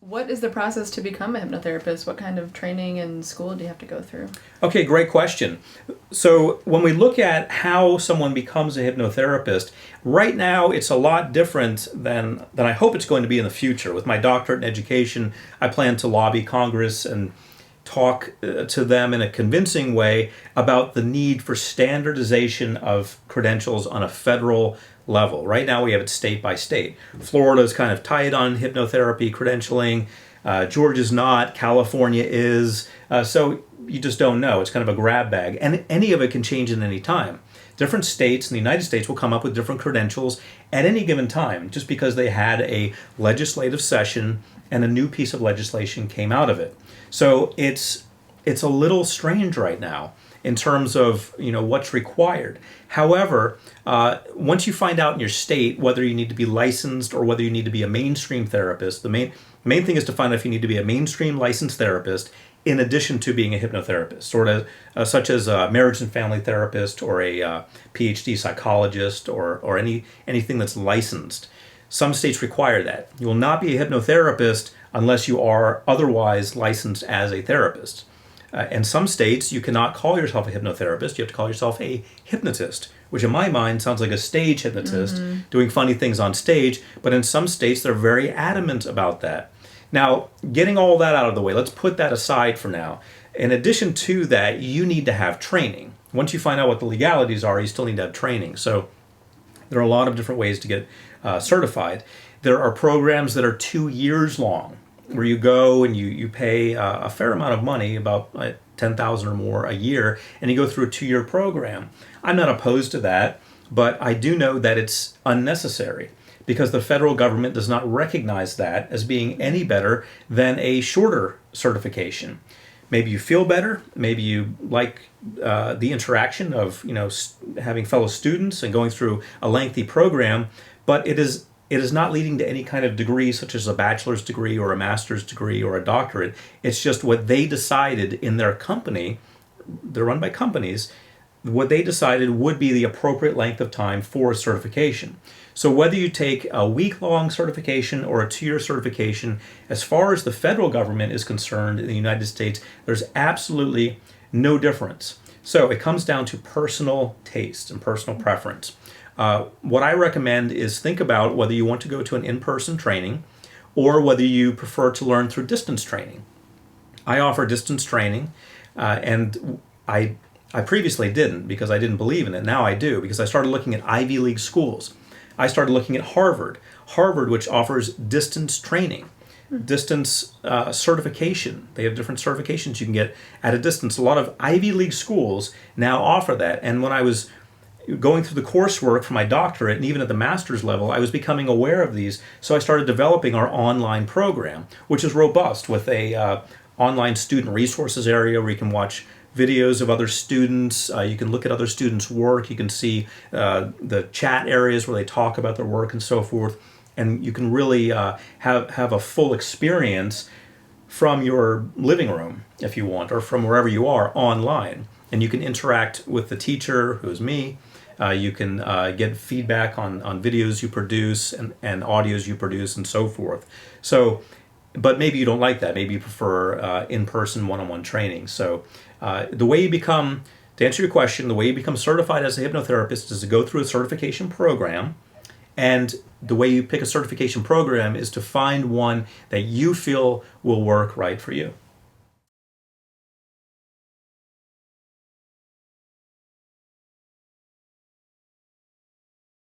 What is the process to become a hypnotherapist? What kind of training and school do you have to go through? Okay, great question. So when we look at how someone becomes a hypnotherapist, right now it's a lot different than I hope it's going to be in the future. With my doctorate in education, I plan to lobby Congress and talk to them in a convincing way about the need for standardization of credentials on a federal level. Right now we have it state by state. Florida's kind of tight on hypnotherapy credentialing. Georgia's not. California is. So you just don't know. It's kind of a grab bag. And any of it can change at any time. Different states in the United States will come up with different credentials at any given time just because they had a legislative session and a new piece of legislation came out of it. So it's a little strange right now in terms of what's required. However, once you find out in your state whether you need to be licensed or whether you need to be a mainstream therapist, the main thing is to find out if you need to be a mainstream licensed therapist in addition to being a hypnotherapist, such as a marriage and family therapist or a PhD psychologist or anything that's licensed. Some states require that. You will not be a hypnotherapist unless you are otherwise licensed as a therapist. In some states, you cannot call yourself a hypnotherapist. You have to call yourself a hypnotist, which in my mind sounds like a stage hypnotist doing funny things on stage. But in some states, they're very adamant about that. Now, getting all that out of the way, let's put that aside for now. In addition to that, you need to have training. Once you find out what the legalities are, you still need to have training. So there are a lot of different ways to get certified. There are programs that are 2 years long, where you go and you pay a fair amount of money, about $10,000 or more a year, and you go through a 2-year program. I'm not opposed to that, but I do know that it's unnecessary because the federal government does not recognize that as being any better than a shorter certification. Maybe you feel better, maybe you like the interaction of having fellow students and going through a lengthy program, but it is not leading to any kind of degree such as a bachelor's degree or a master's degree or a doctorate. It's just what they decided in their company, they're run by companies, what they decided would be the appropriate length of time for a certification. So whether you take a week-long certification or a 2-year certification, as far as the federal government is concerned in the United States, there's absolutely no difference. So it comes down to personal taste and personal preference. What I recommend is think about whether you want to go to an in-person training or whether you prefer to learn through distance training. I offer distance training, and I previously didn't because I didn't believe in it. Now I do because I started looking at Ivy League schools. I started looking at Harvard, which offers distance training, distance certification. They have different certifications you can get at a distance. A lot of Ivy League schools now offer that. And when I was going through the coursework for my doctorate and even at the master's level, I was becoming aware of these. So I started developing our online program, which is robust with a online student resources area where you can watch videos of other students. You can look at other students' work. You can see the chat areas where they talk about their work and so forth. And you can really have a full experience from your living room, if you want, or from wherever you are online. And you can interact with the teacher, who's me. You can get feedback on videos you produce and audios you produce and so forth. So, but maybe you don't like that. Maybe you prefer in-person one-on-one training. So the way you become, to answer your question, the way you become certified as a hypnotherapist is to go through a certification program. And the way you pick a certification program is to find one that you feel will work right for you.